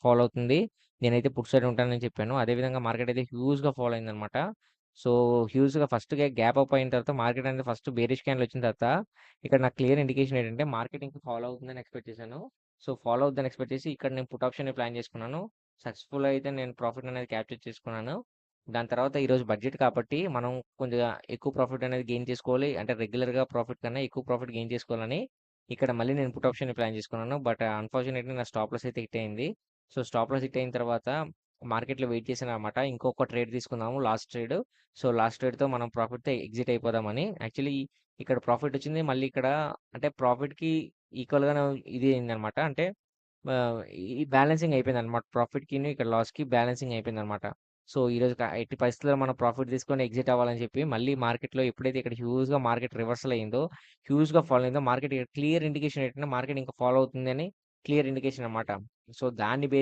Follow అవుతుంది. నేనైతే put side ఉంటానని చెప్పాను. అదేవిధంగా మార్కెట్ అయితే హ్యూజ్‌గా ఫాలో అయిందనమాట. సో, హ్యూజ్‌గా ఫస్ట్‌గే గ్యాప్ అప్ అయిన తర్వాత మార్కెట్ అనేది ఫస్ట్ బేరిష్ క్యాండిల్ వచ్చిన తర్వాత ఇక్కడ నాకు క్లియర్ ఇండికేషన్ ఏంటంటే మార్కెట్ ఇంకా ఫాలో అవుతుందని ఎక్స్‌పెక్ట్ చేశాను. సో, ఫాలో అవుద్దని ఎక్స్‌పెక్ట్ చేసి ఇక్కడ నేను పుట్ ఆప్షన్‌ని ప్లాన్ చేసుకున్నాను. సక్సెస్‌ఫుల్ అయితే నేను ప్రాఫిట్ అనేది క్యాప్చర్ చేసుకున్నాను. దాని తర్వాత ఈరోజు బడ్జెట్ కాబట్టి మనం కొద్దిగా ఎక్కువ ప్రాఫిట్ అనేది గెయిన్ చేసుకోవాలి. అంటే రెగ్యులర్‌గా ప్రాఫిట్ కన్నా ఎక్కువ ప్రాఫిట్ గెయిన్ చేసుకోవాలని ఇక్కడ మళ్ళీ నేను పుట్ ఆప్షన్‌ని ప్లాన్ చేసుకున్నాను. బట్ అన్‌ఫార్చునేట్‌లీ నా స్టాప్ లాస్ అయితే హిట్ అయింది. సో, స్టాప్ లాస్ హిట్ అయిన తర్వాత మార్కెట్‌లో వెయిట్ చేశాననమాట. ఇంకొక ట్రేడ్ తీసుకుందాము లాస్ట్ ట్రేడ్. సో, లాస్ట్ ట్రేడ్‌తో మనం ప్రాఫిట్‌తో ఎగ్జిట్ అయిపోదామని. యాక్చువల్లీ ఇక్కడ ప్రాఫిట్ వచ్చింది. మళ్ళీ ఇక్కడ అంటే ప్రాఫిట్‌కి ఈక్వల్‌గానే ఇది అయిందనమాట. అంటే ఈ బ్యాలెన్సింగ్ అయిపోయిందనమాట. ప్రాఫిట్‌కిను ఇక్కడ లాస్‌కి బ్యాలెన్సింగ్ అయిపోయిందనమాట. సో, ఈరోజు ఎట్టి పరిస్థితుల్లో మనం ప్రాఫిట్ తీసుకొని ఎగ్జిట్ అవ్వాలని చెప్పి మళ్ళీ మార్కెట్‌లో ఎప్పుడైతే ఇక్కడ హ్యూజ్‌గా మార్కెట్ రివర్సల్ అయిందో, హ్యూజ్‌గా ఫాలో అయిందో మార్కెట్ క్లియర్ ఇండికేషన్ ఏంటంటే మార్కెట్ ఇంకా ఫాలో అవుతుందని క్లియర్ ఇండికేషన్ అనమాట. సో, దాన్ని బేస్